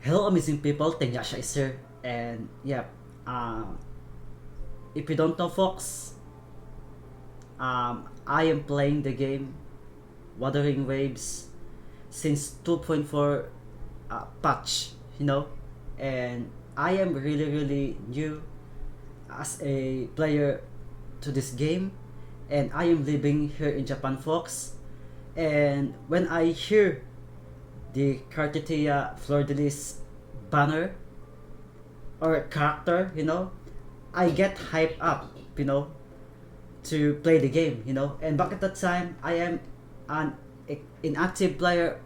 Hello, amazing people. Tenyasha is here, and yeah, um, if you don't know, folks, I am playing the game Wuthering Waves since 2.4 patch, and I am really new as a player to this game, and I am living here in Japan, folks. And when I hear the Cartetia Fleur de Lis banner or character, I get hyped up, to play the game, And back at that time, I am an inactive player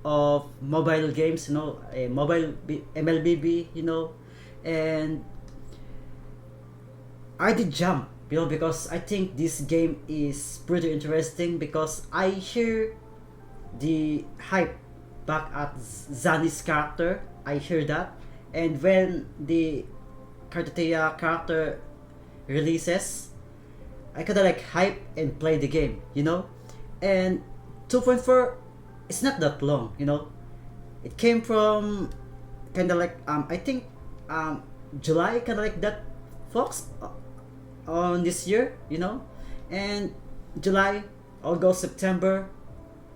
of mobile games, a mobile MLBB, and I did jump, because I think this game is pretty interesting because I hear the hype back at Zani's character. I hear that, and when the Cartetia character releases, I kinda like hype and play the game, And 2.4 is not that long, It came from kinda like I think July, kinda like that, folks, on this year, And July, August, September,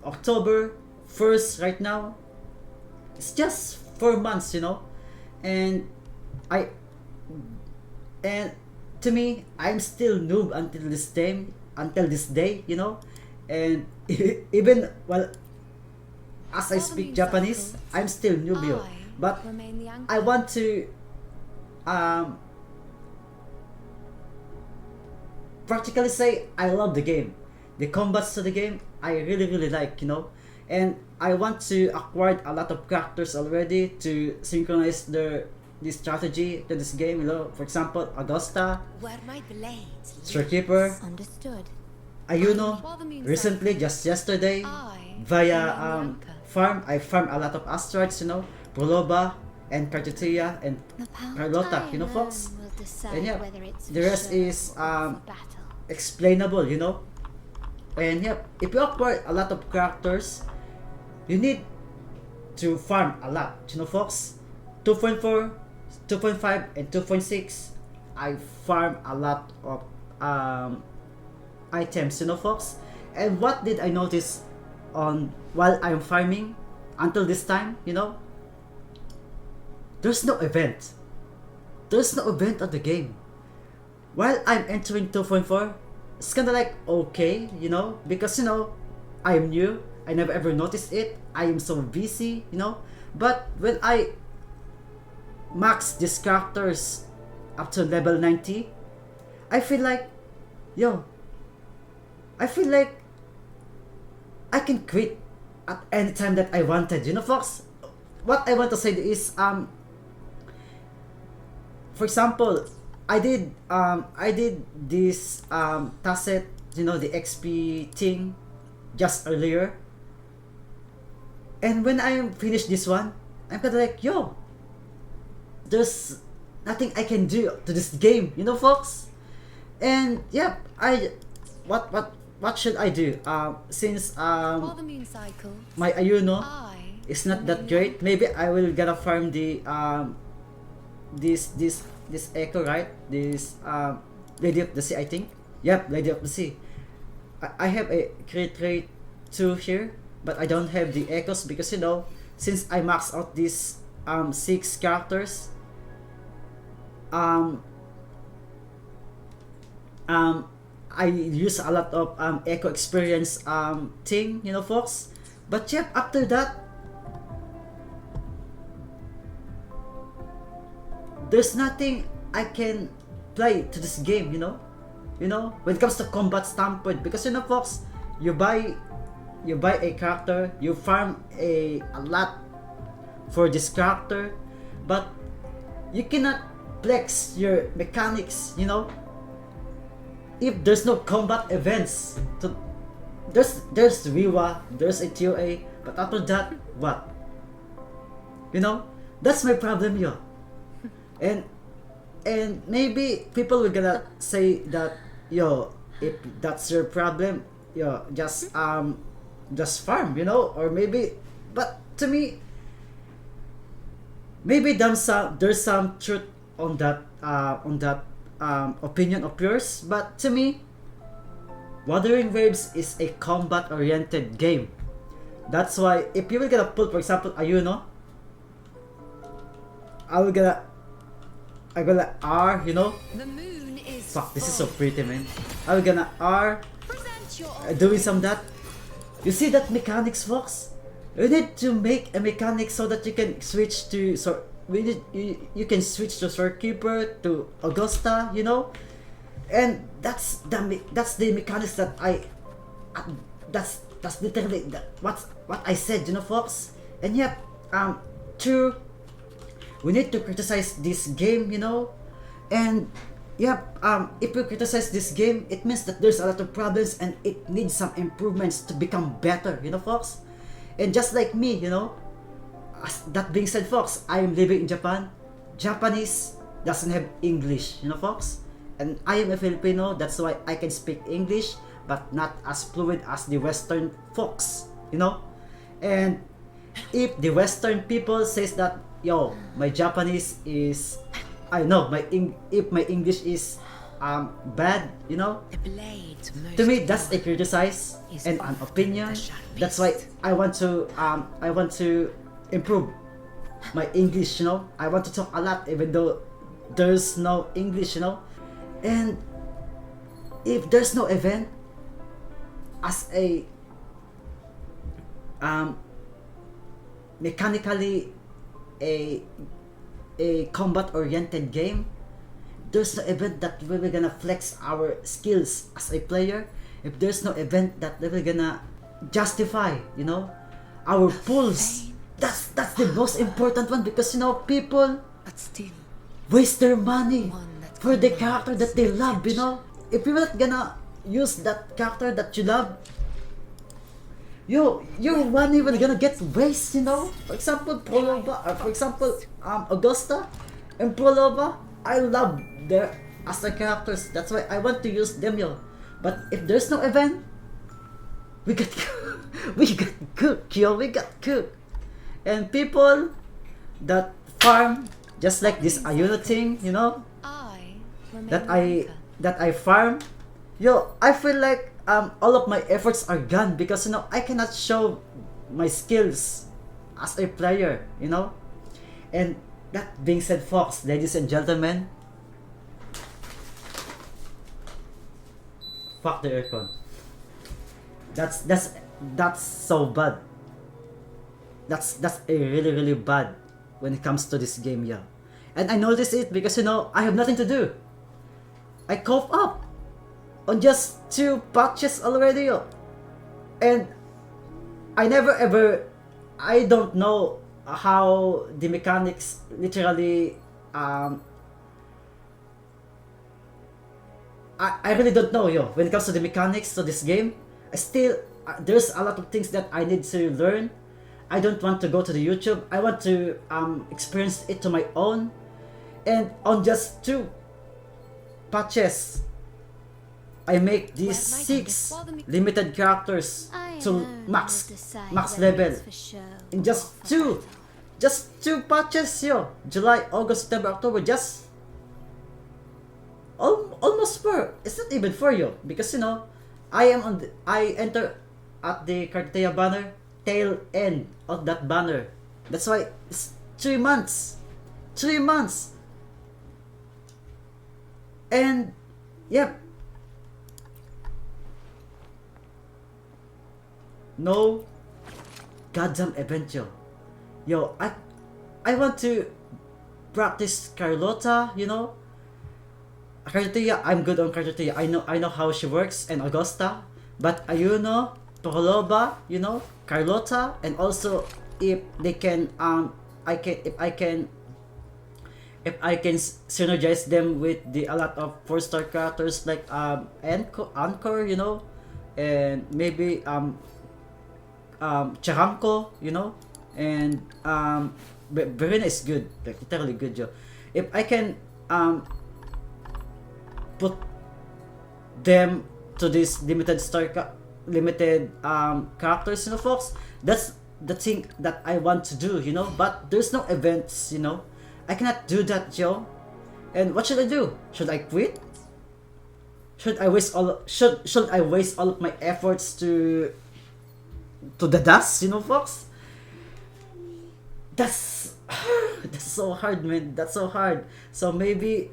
October, first right now. It's just 4 months, And I and to me, I'm still noob until this day, And even well, as I speak Japanese, I'm still newbie. But I want to practically say I love the game. The combats to the game I really like, And I want to acquire a lot of characters already to synchronize the strategy to this game, For example, Augusta, Keeper, Ayuno. Recently, just yesterday, via farm, I farmed a lot of asteroids, Proloba and Cartetia and Carlota, folks. And yeah, the rest is explainable, And yeah, if you acquire a lot of characters, you need to farm a lot, folks. 2.4, 2.5, and 2.6, I farm a lot of items, folks. And what did I notice on while I'm farming until this time, There's no event. There's no event of the game. While I'm entering 2.4, it's kinda like okay, because I'm new. I never ever noticed it. I am so busy, But when I max these characters up to level 90, I feel like, I feel like I can quit at any time that I wanted, folks. What I want to say is, for example, I did this Tasset, the XP thing just earlier. And when I finished this one, I'm kinda like, there's nothing I can do to this game, folks. And yeah, what should I do? Since my Ayuno is not that great, maybe I will gotta farm the this echo, right? This Lady of the Sea, I think. Yep, Lady of the Sea. I have a crit rate 2 here, but I don't have the echoes because since I max out these 6 characters, I use a lot of echo experience thing, folks. But yep, after that, there's nothing I can play to this game, when it comes to combat standpoint, because folks, you buy a character, you farm a lot for this character, but you cannot flex your mechanics, if there's no combat events. So there's Wuwa, there's a TOA, but after that, what? That's my problem, and maybe people will gonna say that, if that's your problem, just farm, or maybe, but to me, maybe there's some truth on that opinion of yours, but to me, Wuthering Waves is a combat-oriented game. That's why if you will gonna pull, for example, Ayuno, I'm gonna R, you know. The moon is Fuck, this is so full. pretty, man. I'm gonna R, Present your doing some that. You see that mechanics, Fox? You need to make a mechanic so that you can switch to you can switch to Sword Keeper to Augusta, you know, and that's the mechanics that that's literally what I said, you know, Fox. And yep, true. We need to criticize this game, you know, and yep, if we criticize this game, it means that there's a lot of problems and it needs some improvements to become better, you know, folks. And just like me, you know, that being said, folks, I am living in Japan. Japanese doesn't have English, you know, folks, and I am a Filipino. That's why I can speak English, but not as fluid as the Western folks, you know. And if the Western people says that, yo, my Japanese is, I know if my English is bad, you know, the blade. to me that's a criticize and an opinion. That's why I want to improve my English, you know. I want to talk a lot even though there's no English, you know. And if there's no event as a mechanically a combat oriented game, there's no event that we're gonna flex our skills as a player, if there's no event that we're gonna justify, you know, our pulls, that's the most important one, because you know people But still, waste their money one that for the character that they love, you know. If you're not gonna use that character that you love, your money will gonna get waste, you know. For example, Prolova, for example, Augusta and Prolova, I love their as the characters. That's why I want to use them, yo. But if there's no event, we got we got cooked, yo. We got cooked. And people that farm just like this Ayuno thing, you know, I that remember I farm, yo, I feel like all of my efforts are gone because you know I cannot show my skills as a player, you know. And that being said, folks, ladies and gentlemen, fuck the aircon. That's so bad. That's a really bad when it comes to this game, yeah. And I notice it because you know I have nothing to do. I cough up on just 2 patches already, yo. And I don't know how the mechanics literally I really don't know, yo, when it comes to the mechanics to this game. I still there's a lot of things that I need to learn. I don't want to go to the YouTube. I want to experience it to my own. And on just 2 patches, I make these 6 limited characters to max level in just 2 patches, yo. July, August, September, October, just almost 4. It's not even 4, yo, because you know I enter at the Cartea banner, tail end of that banner. That's why it's 3 months. 3 months. And yep. No goddamn event, yo. Yo, I want to practice Carlota, you know. Carlotia, I'm good on Carlotia. I know how she works, and Augusta. But Ayuno, Prolova, you know, Carlota, and also if they can if I can synergize them with a lot of 4-star characters like Anchor, you know, and maybe Charanko, you know, and Verena is good, like literally good, yo. If I can put them to this limited characters, you know, folks, the thing that I want to do, you know, but there's no events, you know. I cannot do that, Joe. And what should I do? Should I quit? Should I waste all of my efforts to the dust, you know, folks? That's that's so hard, man. That's so hard. So maybe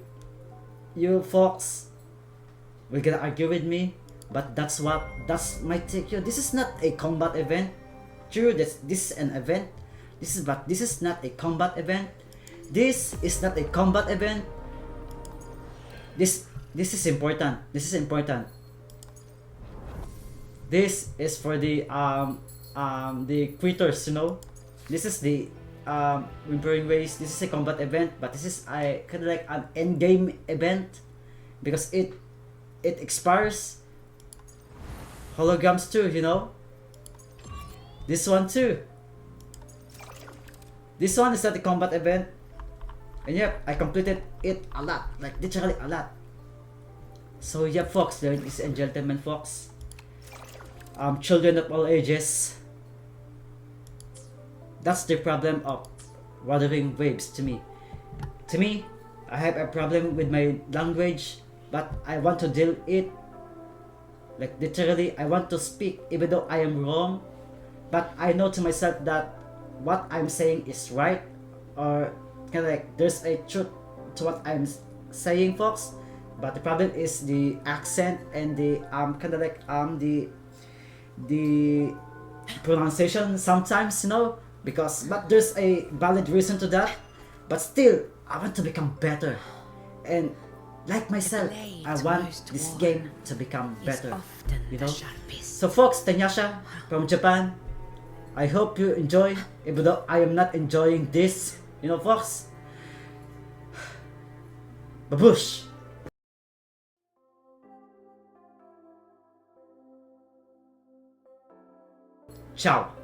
you folks will gonna argue with me, but that's my take. Yo, this is not a combat event. True, this is an event. This is not a combat event. This is not a combat event. This is important. This is important. This is for the quitters, you know. This is the Whimpering Ways. This is a combat event, but this is a kind of like an end game event because it expires. Holograms too, you know. This one too. This one is not a combat event, and yep, I completed it a lot, like literally a lot. So yeah, folks, ladies and gentlemen, folks, children of all ages. That's the problem of Wuthering Waves to me. To me, I have a problem with my language, but I want to deal it. Like literally, I want to speak even though I am wrong, but I know to myself that what I'm saying is right, or kind of like there's a truth to what I'm saying, folks. But the problem is the accent and the kind of like the pronunciation sometimes, you know. But there's a valid reason to that. But still, I want to become better, and like myself, I want this game to become better, you know. So folks, Tanyasha from Japan, I hope you enjoy, even though I am not enjoying this, you know, folks. Babush! Ciao!